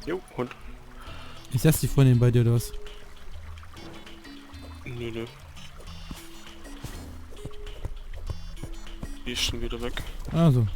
Jo, Hund. Ist das die Freundin bei dir oder was? Nö, nö. Die ist schon wieder weg. Also.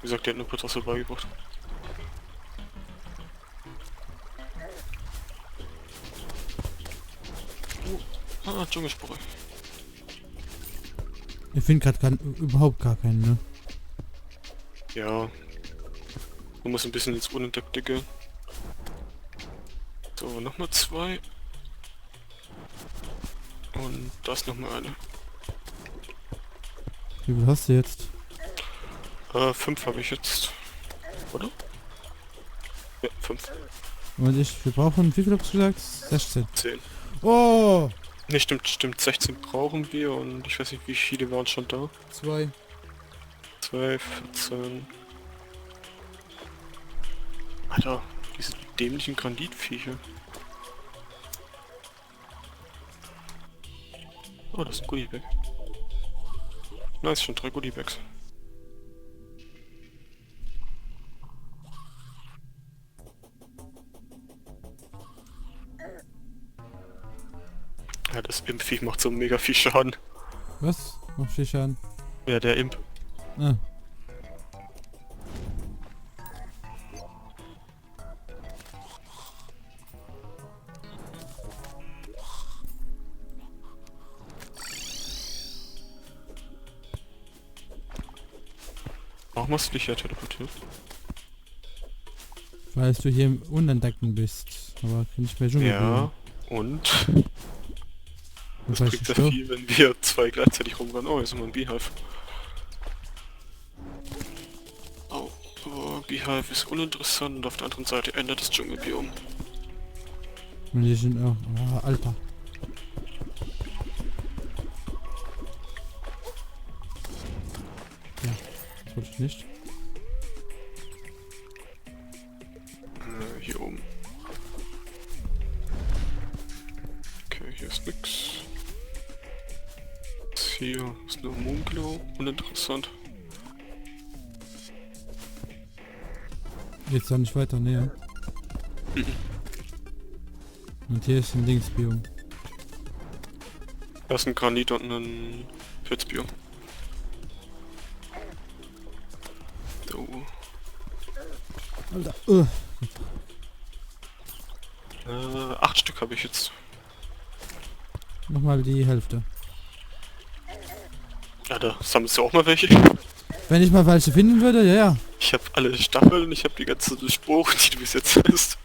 Wie gesagt, die hat nur kurz was vorbeigebracht. Dschungelspore. Ich finde gerade überhaupt gar keinen, ne? Ja. Du musst ein bisschen ins Unentdeckte gehen. So, nochmal 2. Und das nochmal eine. Wie viel hast du jetzt? 5 habe ich jetzt. Oder? Ja, 5. Und wir brauchen, wie viel hast du gesagt? 16. 10. Oh! Ne, stimmt. 16 brauchen wir und ich weiß nicht, wie viele waren schon da. 2. 12, 14. Alter, diese dämlichen Granditviecher. Oh, das ist ein Goodiebag. Nice, schon 3 Goodiebags. Ja, das Imp-Viech macht so mega viel Schaden. Was? Mach viel Schaden. Ja, der Imp. Ah. Warum hast du dich hier teleportiert? Weil du hier im Unentdeckten bist. Aber nicht mehr Dschungel. Ja, und? Was Das bringt sehr viel, wenn wir 2 gleichzeitig rumrennen. Oh, jetzt haben wir ein Beehive. Oh, aber Beehive ist uninteressant und auf der anderen Seite ändert das Dschungelbiom. Und die sind auch... Oh, Alter. Ja, das wollte ich nicht. Hier oben. Okay, hier ist nix. Hier ist nur Moonclaw, uninteressant. Jetzt auch nicht weiter näher. Und hier ist ein Dingsbiom. Da ist ein Granit und ein Pilzbiom. So. Alter. 8 Stück habe ich jetzt. Nochmal die Hälfte. Ja, da sammelst du auch mal welche. Wenn ich mal welche finden würde, ja, ja. Ich habe alle Staffeln, ich habe die ganze Sporen, die du bis jetzt hast.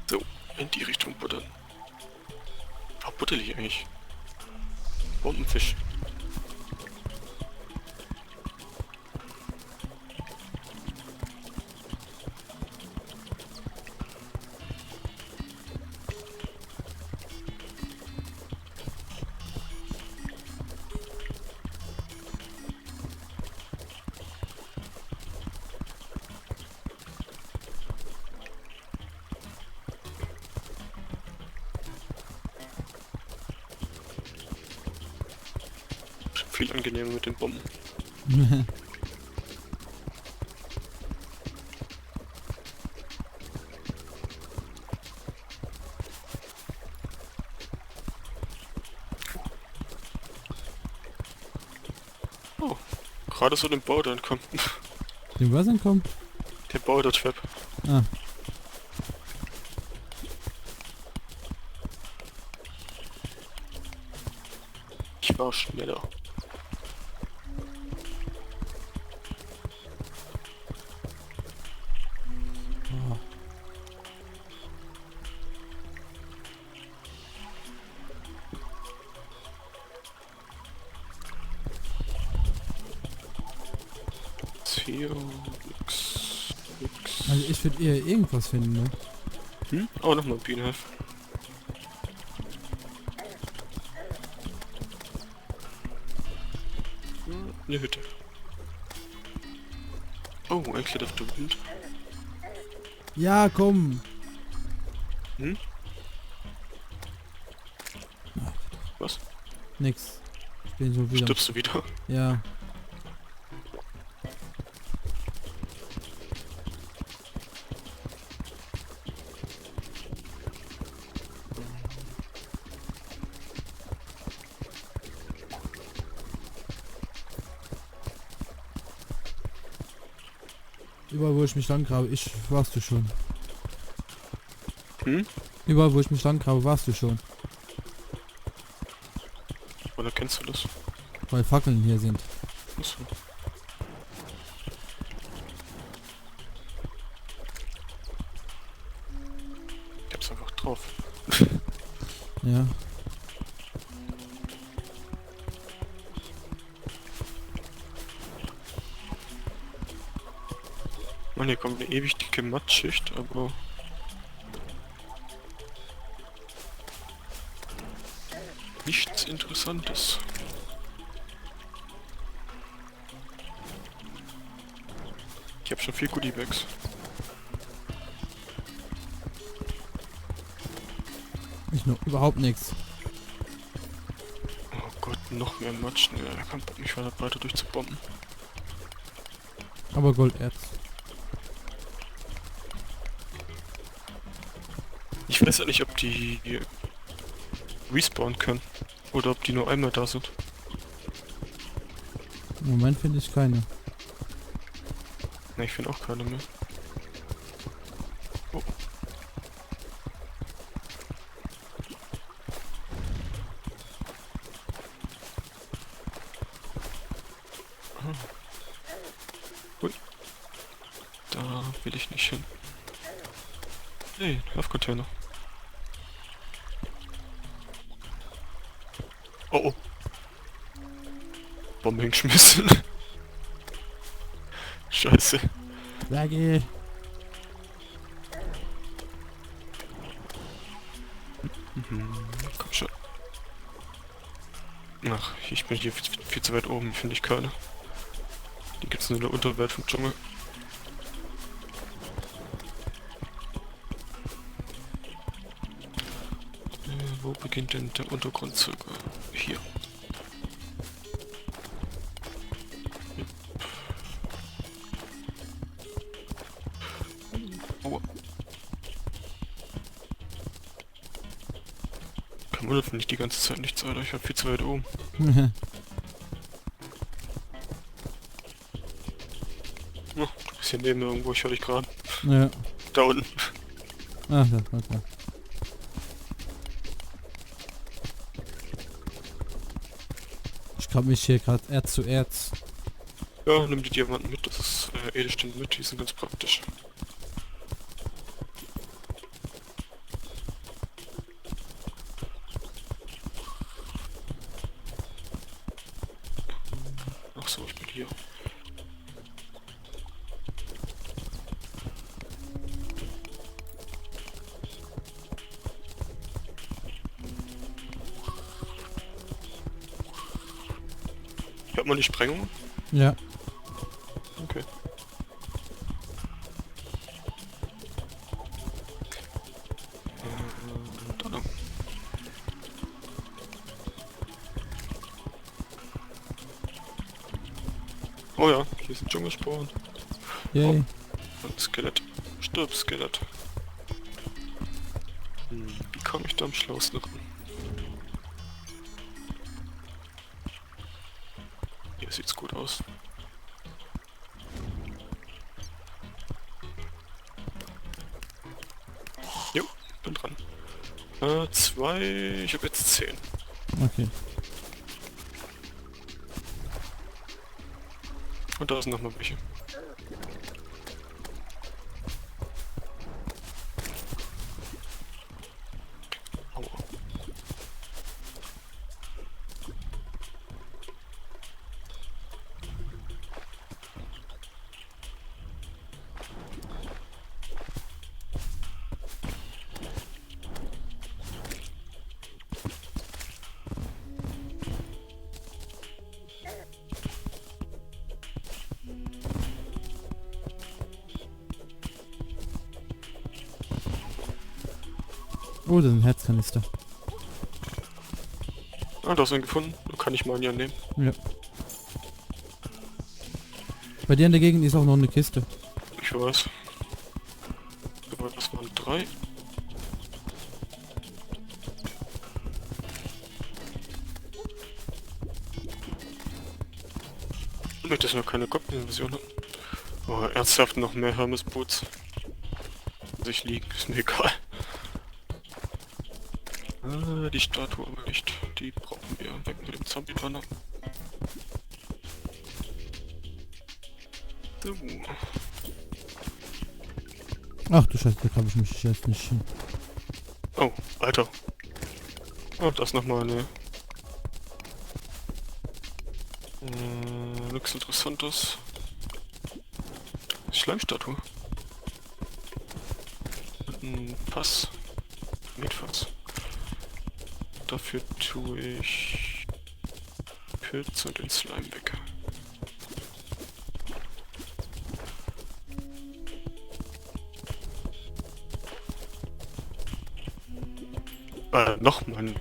So, in die Richtung buttern. Ah, butterlich eigentlich. Bombenfisch. Viel angenehmer mit den Bomben. Oh, gerade so den Boulder entkommen. Dem was entkommen? Der Boulder Trap. Ah. Ich war schneller. Oh. Hier, nix. Also ich würde eher irgendwas finden, ne? Hm? Oh, nochmal ein Beehive. Eine Hütte. Oh, ein Kleid auf der Wind. Ja, komm. Hm? Nix. Ich bin so wieder. Stirbst du wieder? Ja. Überall wo ich mich lang grabe, warst du schon. Hm? Überall wo ich mich lang grabe, warst du schon. Oder kennst du das? Weil Fackeln hier sind. Achso. Ich hab's einfach drauf. Ja. Mann, hier kommt eine ewig dicke Mattschicht, aber... nichts Interessantes. Ich habe schon viel Goodiebags. Ich noch überhaupt nichts. Oh Gott, noch mehr Matsch. Ne, er kann Bock nicht weiter durchzubomben. Aber Golderz. Ich weiß ja nicht, ob die respawnen können. Oder ob die nur einmal da sind. Im Moment finde ich keine. Ne, ich finde auch keine mehr. Oh. Ah. Ui. Da will ich nicht hin. Hey, Health-Container. Oh oh. Bombe hingeschmissen. Scheiße. Laggy. Komm schon. Ach, ich bin hier viel zu weit oben, finde ich keine. Die gibt's nur in der Unterwelt vom Dschungel. Wo beginnt denn der Untergrund circa? Hier. Aua. Kein Wunder, finde ich die ganze Zeit nichts, Alter. Ich war viel zu weit oben. Oh, du bist hier neben mir irgendwo, ich höre dich gerade. Ja. Da unten. Ach, das war klar. Ich glaube mich hier gerade Erz zu Erz. Ja, nimm die Diamanten mit, das ist Edelsteine mit, die sind ganz praktisch. Ach so, ich bin hier. Hört man die Sprengung? Ja. Okay. Da lang. Oh ja, hier ist ein Dschungelsporn. Yay. Oh, ein Skelett. Stirb, Skelett. Wie komme ich da am schlausten ran? Hier sieht's gut aus. Jo, bin dran. 2, ich habe jetzt 10. Okay. Und da sind noch mal welche. Aua. Oh, das ist ein Herzkanister. Ah, da hast du ihn gefunden. Dann kann ich meinen ja nehmen. Ja. Bei dir in der Gegend ist auch noch eine Kiste. Ich weiß. Aber das waren 3. Ich möchte dass wir keine Goblin-Version haben. Oh, ernsthaft noch mehr Hermes-Boots. Sich liegen, ist mir egal. Ah, die Statue aber nicht. Die brauchen wir. Weg mit dem Zombie-Banner. So. Ach du Scheiße, da habe ich mich jetzt nicht hin. Oh, Alter. Oh, das ist nochmal eine... nichts Interessantes. Schleimstatue. Und ein Pass. Mietfass. Dafür tue ich Pilz und den Slime weg. Noch mal.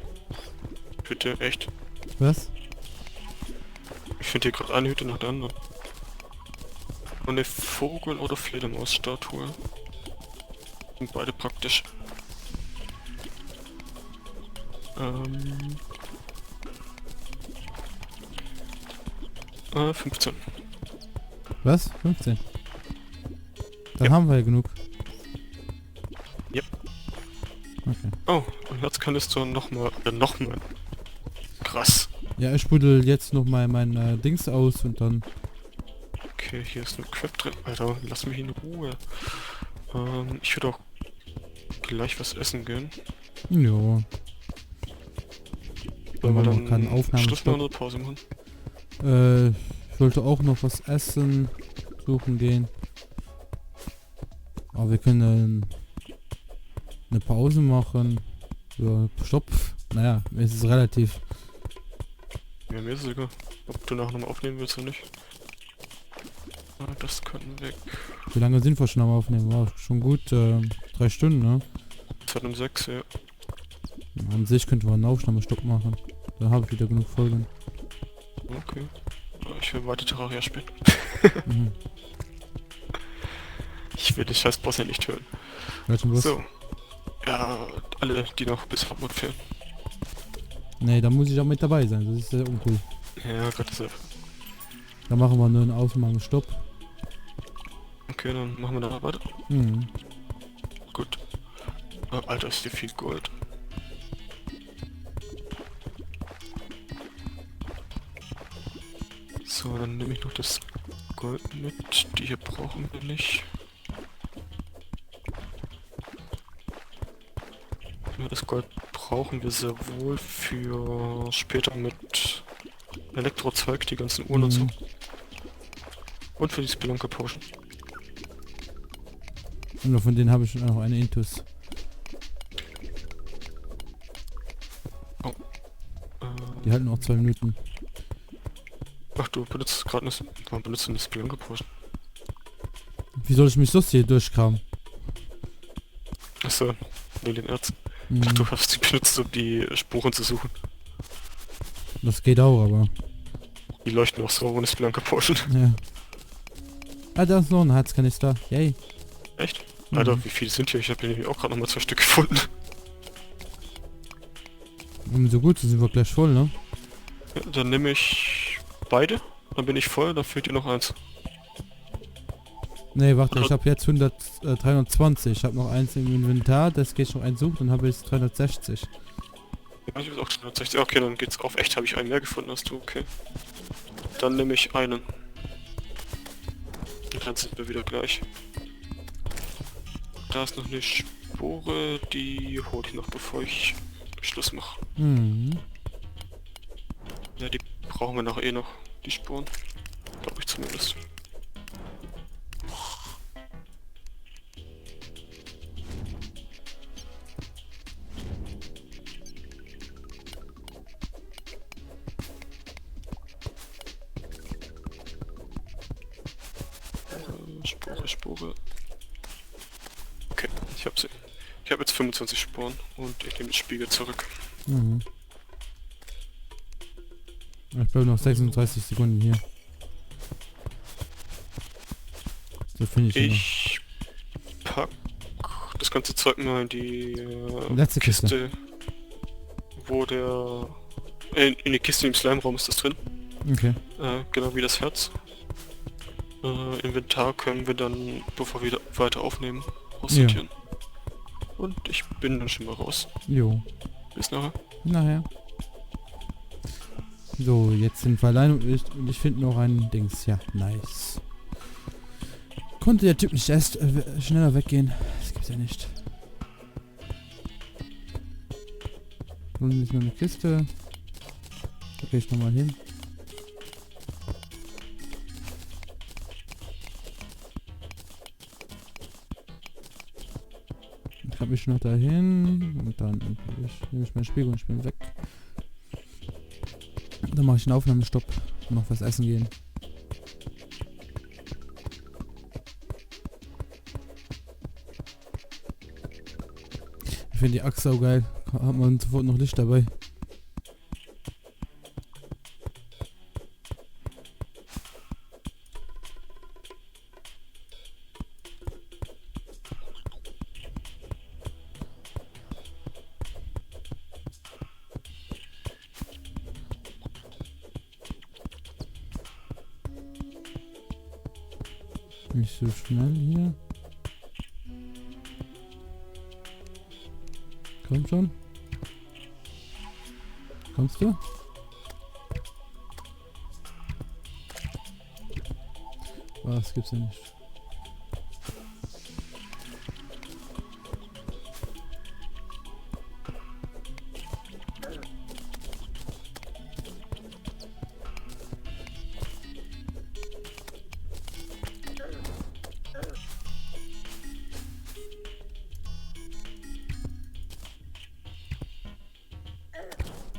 Bitte, echt. Was? Ich finde hier gerade eine Hütte nach der anderen. Und eine Vogel- oder Fledermaus-Statue. Sind beide praktisch. 15. Was? 15? Dann Ja. haben wir ja genug. Yep. Okay. Oh, und Herzkanister nochmal. Nochmal. Krass. Ja, ich buddel jetzt noch mal mein Dings aus und dann... Okay, hier ist ein Crab drin. Alter, lass mich in Ruhe. Ich würde auch gleich was essen gehen. Ja. Wollen wir man dann kann Aufnahmen Schluss machen stoppen. oder Pause machen? Ich wollte auch noch was essen, suchen gehen. Aber wir können eine Pause machen. Ja, stopp. Naja, es ist relativ. Ja, mir ist es egal. Ob du nachher nochmal aufnehmen willst oder nicht. Ah, das können weg. Wie lange sind wir schon am Aufnehmen? War schon gut 3 Stunden, ne? 2 um 6, ja. An sich könnte man einen Aufnahmestopp machen. Dann habe ich wieder genug Folgen. Okay. Ich will weiter Terraria spielen. Mhm. Ich will den scheiß Boss ja nicht hören. Welchen Boss? So. Ja, alle, die noch bis Hartmut fehlen. Nee, da muss ich auch mit dabei sein. Das ist sehr uncool. Ja, gerade deshalb. Da machen wir nur einen Aufnahmestopp. Okay, dann machen wir da weiter. Mhm. Gut. Ah, Alter, ist hier viel Gold. So, dann nehme ich noch das Gold mit. Die hier brauchen wir nicht. Ja, das Gold brauchen wir sehr wohl für später mit Elektrozeug, die ganzen Uhren und so. Und für die Spelunker Potion. Und von denen habe ich noch eine Intus. Die halten auch 2 Minuten. Ach, du benutzt gerade eine... Warum benutzt du eine Spelunker Potion? Wie soll ich mich sonst hier durchkramen? Achso, wegen den Ärzten. Mhm. Ach, du hast sie benutzt, um die Spuren zu suchen. Das geht auch, aber... Die leuchten auch so ohne Spelunker Potion. Ja. Ah, da ist noch ein Herzkanister. Yay. Echt? Mhm. Alter, wie viele sind hier? Ich habe hier nämlich auch gerade nochmal 2 Stück gefunden. So gut, so sind wir gleich voll, ne? Ja, dann nehme ich beide. Dann bin ich voll, dann fehlt dir noch eins. Nee, warte, ich habe jetzt 320. Ich habe noch eins im Inventar, das geht noch eins suchen, dann habe ich 360. Ja, ich bin auch 360. Okay, dann geht's auf. Echt, habe ich einen mehr gefunden als du. Okay. Dann nehme ich einen. Und dann sind wir wieder gleich. Da ist noch eine Spore, die hole ich noch, bevor ich Schluss mache. Mhm. Ja, die brauchen wir nachher eh noch, die Spuren. Glaube ich zumindest. Spore. Okay, ich habe sie. Ich habe jetzt 25 Spuren und ich nehme den Spiegel zurück. Mhm. Ich bleibe noch 36 Sekunden hier. So finde ich ihn noch. Ich pack das ganze Zeug mal in die Letzte Kiste. wo der... in die Kiste im Slime-Raum ist das drin. Okay. Genau wie das Herz. Inventar können wir dann, bevor wir weiter aufnehmen, aussortieren. Und ich bin dann schon mal raus. Jo. Bis nachher. Nachher. So, jetzt sind wir allein und ich finde noch ein Dings. Ja, nice. Konnte der Typ nicht erst schneller weggehen? Das gibt's ja nicht. Nun ist noch eine Kiste. Da gehe ich nochmal hin. Ich habe mich noch dahin und dann nehme ich meinen Spiegel und ich bin weg. Dann mache ich einen Aufnahmestopp und noch was essen gehen. Ich finde die Axt auch geil. Hat man sofort noch Licht dabei. Nicht so schnell hier. Komm schon. Kommst du? Was gibt's ja nicht.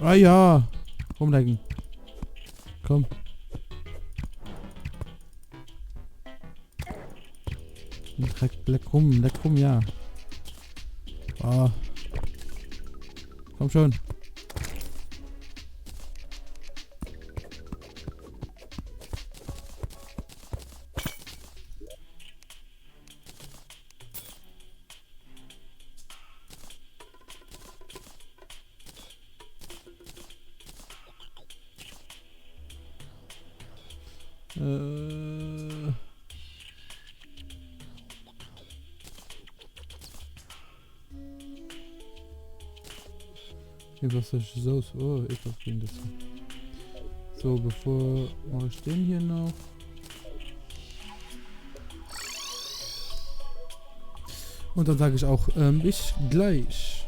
Ah ja! Rumlecken. Komm. Leck rum, ja. Ah. Komm schon. Hier was ist so? Oh, etwas ging das. So, bevor mache ich den hier noch. Und dann sage ich auch bis gleich.